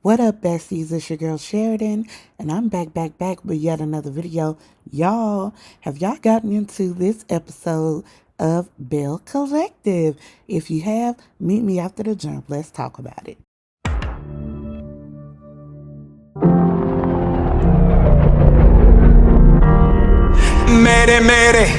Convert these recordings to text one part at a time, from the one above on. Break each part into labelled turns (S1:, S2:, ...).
S1: What up, besties? It's your girl Sheridan, and I'm back with yet another video. Y'all, have y'all gotten into this episode of Belle Collective? If you have, meet me after the jump. Let's talk about it.
S2: Mayday.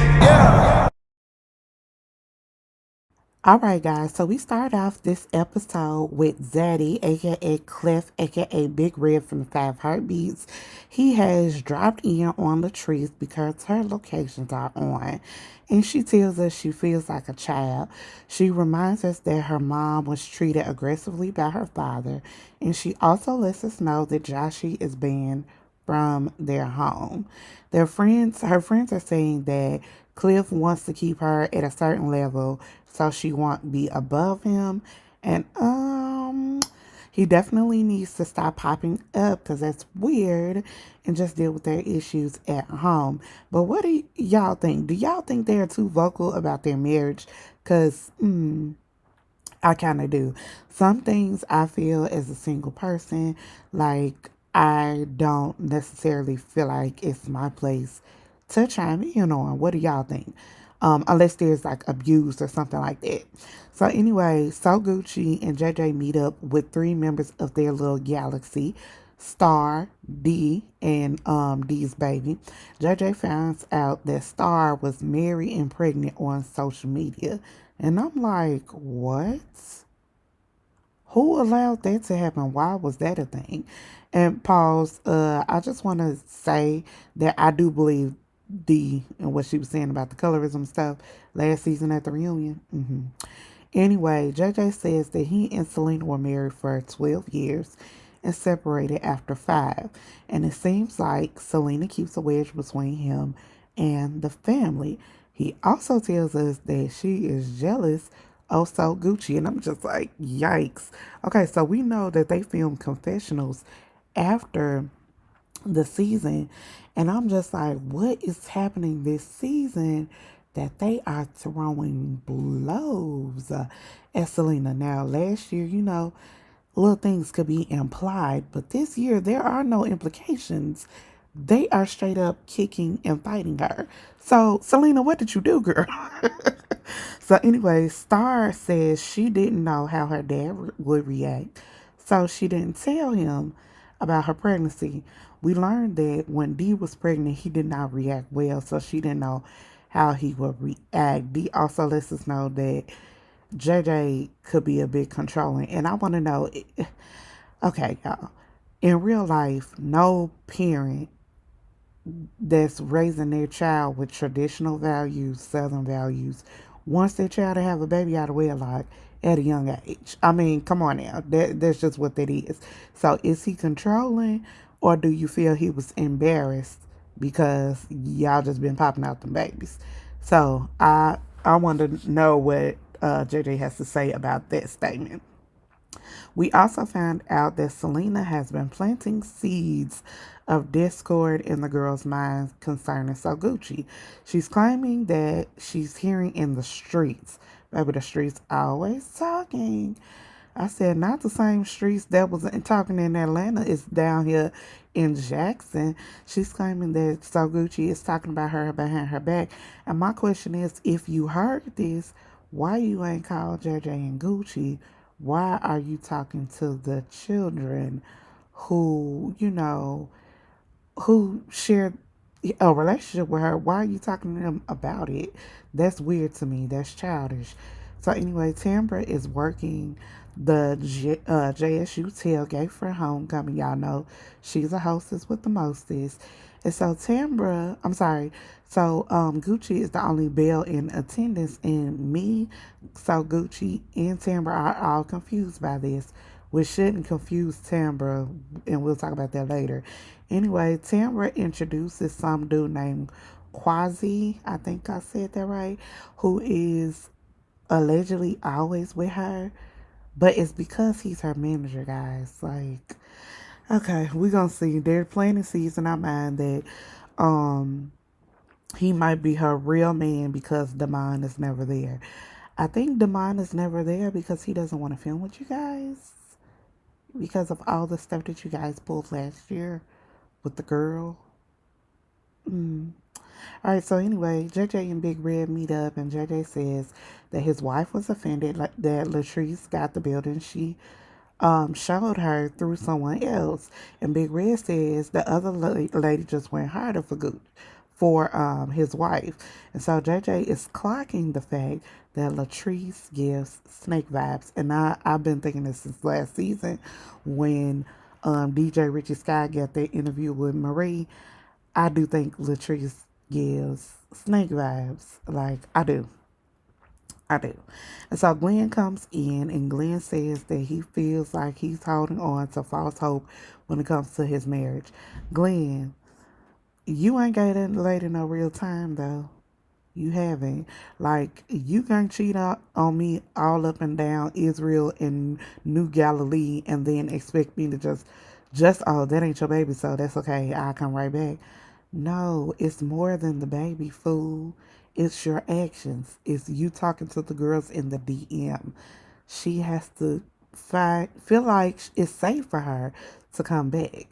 S1: All right, guys, so we start off this episode with Zaddy, aka Cliff, aka Big Red from the Five Heartbeats. He has dropped in on Latrice because her locations are on, and she tells us she feels like a child. She reminds us that her mom was treated aggressively by her father, and she also lets us know that Joshie is banned from their home. Her friends are saying that Cliff wants to keep her at a certain level so she won't be above him. And he definitely needs to stop popping up because that's weird and just deal with their issues at home. But what do y'all think? Do y'all think they're too vocal about their marriage? Because I kind of do. Some things I feel as a single person, like I don't necessarily feel like it's my place to chime in on. What do y'all think? Unless there's like abuse or something like that. So anyway, So Gucci and JJ meet up with three members of their little galaxy. Star, D, and D's baby. JJ finds out that Star was married and pregnant on social media. And I'm like, what? Who allowed that to happen? Why was that a thing? And pause. I just want to say that I do believe D and what she was saying about the colorism stuff last season at the reunion. Anyway, JJ says that he and Selena were married for 12 years and separated after 5. And it seems like Selena keeps a wedge between him and the family. He also tells us that she is jealous of So Gucci. And I'm just like, yikes. Okay, so we know that they filmed confessionals after the season. And I'm just like, what is happening this season that they are throwing blows at Selena? Now, last year, little things could be implied, but this year there are no implications. They are straight up kicking and fighting her. So, Selena, what did you do, girl? So, anyway, Star says she didn't know how her dad would react, so she didn't tell him about her pregnancy. We learned that when Dee was pregnant, he did not react well, so she didn't know how he would react. Dee also lets us know that JJ could be a bit controlling, and I want to know. Okay, y'all. In real life, no parent that's raising their child with traditional values, Southern values, wants their child to have a baby out of wedlock at a young age. I mean, come on now. That's just what that is. So is he controlling, or do you feel he was embarrassed because y'all just been popping out them babies? So I want to know what JJ has to say about that statement. We also found out that Selena has been planting seeds of discord in the girls' minds concerning So Gucci. She's claiming that she's hearing in the streets. Baby, the streets always talking. I said, not the same streets that was talking in Atlanta. It's down here in Jackson. She's claiming that So Gucci is talking about her behind her back. And my question is, if you heard this, why you ain't called JJ and Gucci? Why are you talking to the children who, who shared a relationship with her? Why are you talking to them about it? That's weird to me. That's childish. So anyway, Tambra is working the JSU tailgate for homecoming. Y'all know she's a hostess with the mostest. And so Gucci is the only Belle in attendance, and me, So Gucci, and Tambra are all confused by this, which shouldn't confuse Tambra, and we'll talk about that later. Anyway, Tambra introduces some dude named Quasi, I think I said that right, who is allegedly always with her, but it's because he's her manager, guys. Like, okay, we're gonna see. They're planting seeds in our mind that um he might be her real man because Damon is never there. I think Damon is never there because he doesn't want to film with you guys. because of all the stuff that you guys pulled last year with the girl. Mm. All right, so anyway, JJ and Big Red meet up, and JJ says that his wife was offended that Latrice got the building. She showed her through someone else, and Big Red says the other lady just went harder for his wife, and so JJ is clocking the fact that Latrice gives snake vibes, and I've been thinking this since last season when DJ Richie Sky got that interview with Marie. I do think Latrice gives snake vibes. Like, I do. I do. And so Glenn comes in, and Glenn says that he feels like he's holding on to false hope when it comes to his marriage. Glenn, you ain't got that lady no real time, though. You haven't. Like, you can't cheat on me all up and down Israel and New Galilee and then expect me to oh, that ain't your baby, so that's okay. I'll come right back. No, it's more than the baby, fool. It's your actions. It's you talking to the girls in the DM. She has to feel like it's safe for her to come back.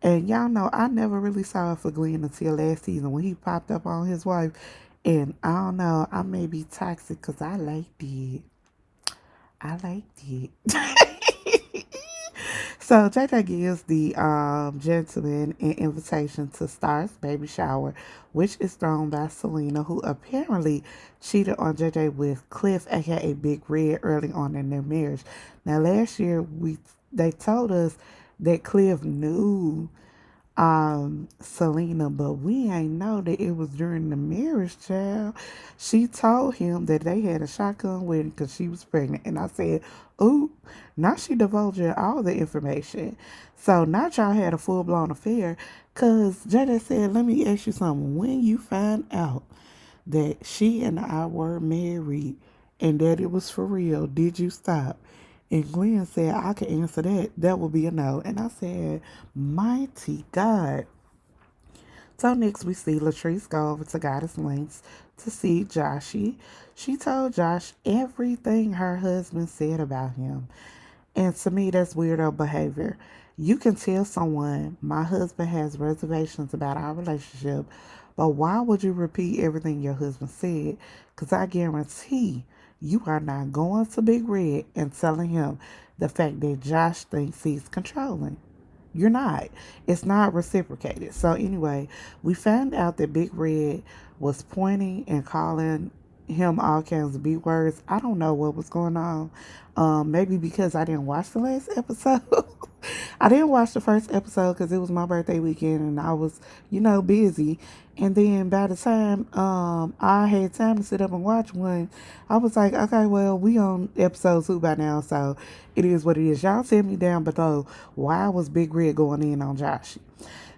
S1: And y'all know I never really saw it for Glenn until last season when he popped up on his wife. And I don't know, I may be toxic because I liked it. I liked it. So JJ gives the gentleman an invitation to Star's baby shower, which is thrown by Selena, who apparently cheated on JJ with Cliff, aka Big Red, early on in their marriage. Now last year they told us that Cliff knew Selena, but we ain't know that it was during the marriage, child. She told him that they had a shotgun wedding because she was pregnant, and I said, "Ooh, now she divulging all the information." So now y'all had a full blown affair. Cause Jada said, "Let me ask you something. When you find out that she and I were married and that it was for real, did you stop?" And Glenn said, "I could answer that. That would be a no." And I said, "Mighty God." So next we see Latrice go over to Goddess Links to see Joshy. She told Josh everything her husband said about him. And to me, that's weirdo behavior. You can tell someone, my husband has reservations about our relationship, but why would you repeat everything your husband said? Because I guarantee you are not going to Big Red and telling him the fact that Josh thinks he's controlling. You're not. It's not reciprocated. So anyway, we found out that Big Red was pointing and calling him all kinds of B words. I don't know what was going on. Maybe because I didn't watch the last episode. I didn't watch the first episode because it was my birthday weekend and I was, busy. And then by the time I had time to sit up and watch one, I was like, okay, well, we on episode 2 by now, so it is what it is. Y'all tell me down below why was Big Red going in on Josh.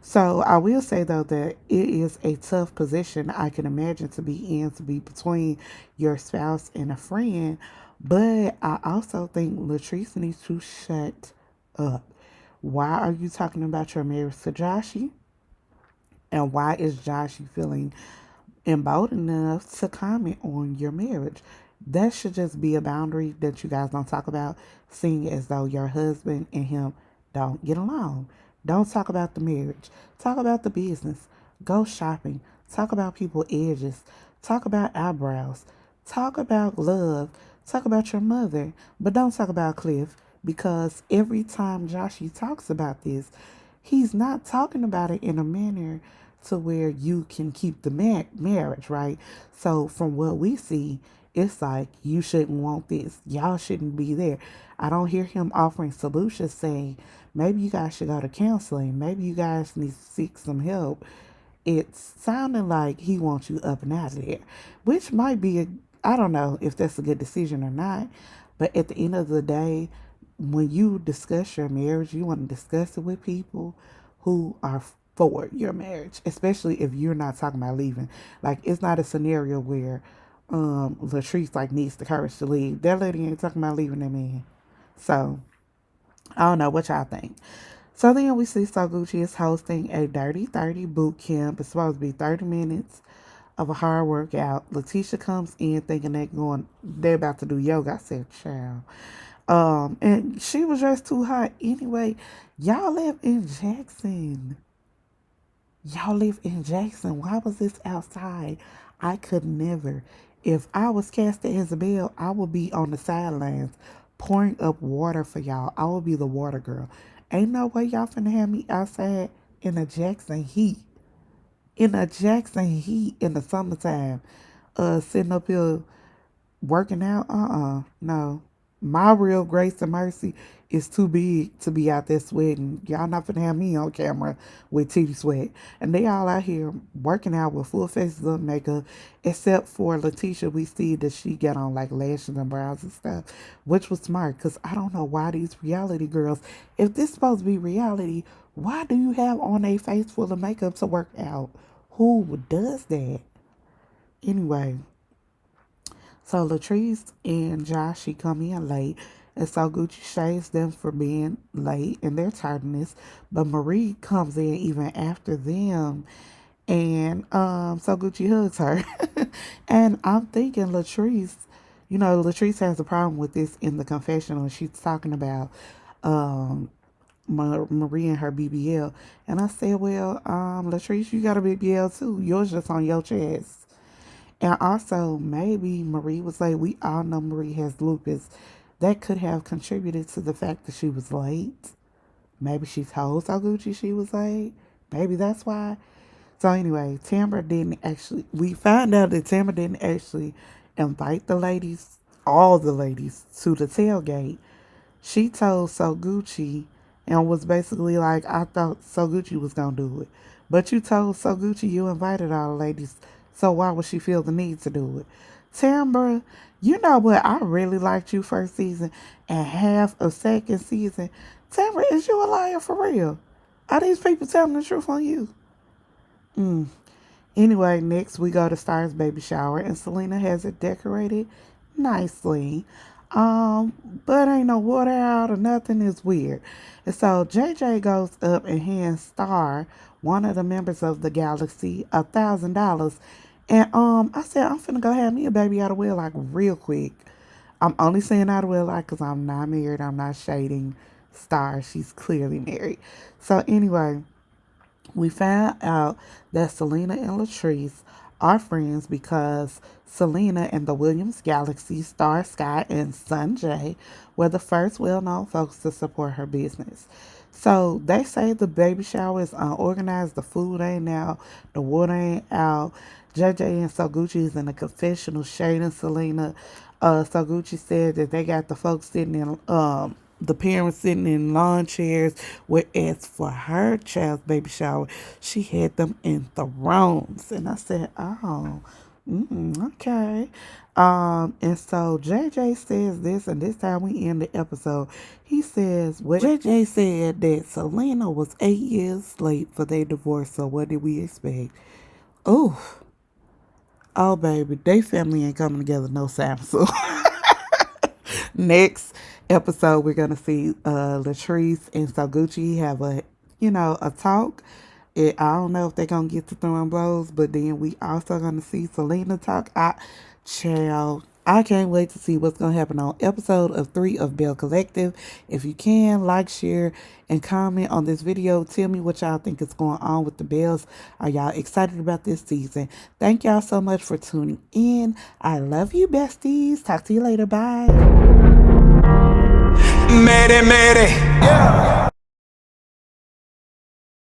S1: So I will say though that it is a tough position I can imagine to be in, to be between your spouse and a friend. But I also think Latrice needs to shut up. Why are you talking about your marriage to Joshy? And why is Joshy feeling emboldened enough to comment on your marriage? That should just be a boundary that you guys don't talk about, seeing as though your husband and him don't get along. Don't talk about the marriage. Talk about the business. Go shopping. Talk about people's edges. Talk about eyebrows. Talk about love. Talk about your mother. But don't talk about Cliff, because every time Joshy talks about this, he's not talking about it in a manner to where you can keep the marriage, right? So from what we see, it's like you shouldn't want this. Y'all shouldn't be there. I don't hear him offering solutions saying maybe you guys should go to counseling. Maybe you guys need to seek some help. It's sounding like he wants you up and out of there, which might be I don't know if that's a good decision or not. But at the end of the day, when you discuss your marriage, you want to discuss it with people who are for your marriage, especially if you're not talking about leaving. Like, it's not a scenario where Latrice like needs the courage to leave. That lady ain't talking about leaving that man. So I don't know what y'all think. So then we see So Gucci is hosting a Dirty 30 boot camp. It's supposed to be 30 minutes of a hard workout. Letitia comes in thinking they're about to do yoga. I said, child. And she was dressed too hot anyway. Y'all live in Jackson. Y'all live in Jackson. Why was this outside? I could never. If I was casted as a Belle, I would be on the sidelines pouring up water for y'all. I would be the water girl. Ain't no way y'all finna have me outside in a Jackson heat. In a Jackson heat in the summertime. Sitting up here working out, no. My real grace and mercy is too big to be out there sweating. Y'all not finna have me on camera with titty sweat. And they all out here working out with full faces of makeup, except for Letitia. We see that she got on like lashes and brows and stuff, which was smart because I don't know why these reality girls, if this supposed to be reality, why do you have on a face full of makeup to work out? Who does that? Anyway, so Latrice and Josh, she come in late, and so Gucci shades them for being late and their tardiness. But Marie comes in even after them, and so Gucci hugs her, and I'm thinking Latrice, Latrice has a problem with this in the confessional. She's talking about um Marie and her BBL, and I said, well, Latrice, you got a BBL too. Yours just on your chest. And also, maybe Marie was like, we all know Marie has lupus. That could have contributed to the fact that she was late. Maybe she told Gucci she was late. Maybe that's why. So anyway, Tamara didn't actually, we found out that Tamara didn't actually invite the ladies, all the ladies, to the tailgate. She told So Gucci and was basically like, I thought So Gucci was going to do it. But you told So Gucci you invited all the ladies, so why would she feel the need to do it? Tambra, you know what? I really liked you first season and half of second season. Tambra, is you a liar for real? Are these people telling the truth on you? Anyway, next we go to Star's baby shower, and Selena has it decorated nicely. But ain't no water out or nothing. Is weird. And so JJ goes up and hands Star, one of the members of the galaxy, $1,000. And I said, I'm finna go have me a baby out of wedlock real quick. I'm only saying out of wedlock because I'm not married. I'm not shading Star. She's clearly married. So anyway, we found out that Selena and Latrice are friends because Selena and the Williams Galaxy, Star Sky, and Sunjay were the first well-known folks to support her business. So they say the baby shower is unorganized, the food ain't out, the water ain't out. JJ and Soguchi is in a confessional shading Selena. Soguchi said that they got the folks sitting in the parents sitting in lawn chairs, whereas for her child's baby shower, she had them in thrones. And I said, oh, okay. And so JJ says this, and this time we end the episode. He says, well, JJ said that Selena was 8 years late for their divorce, so what did we expect? Oh, oh, baby, they family ain't coming together no time soon. Next episode, we're gonna see Latrice and Soguchi have a talk. I don't know if they're gonna get to throwing blows, but then we also gonna see Selena talk. I can't wait to see what's gonna happen on episode of 3 of Belle Collective. If you can, like, share, and comment on this video. Tell me what y'all think is going on with the Bells. Are y'all excited about this season? Thank y'all so much for tuning in. I love you, besties. Talk to you later. Bye.
S2: Mere, mere. Yeah.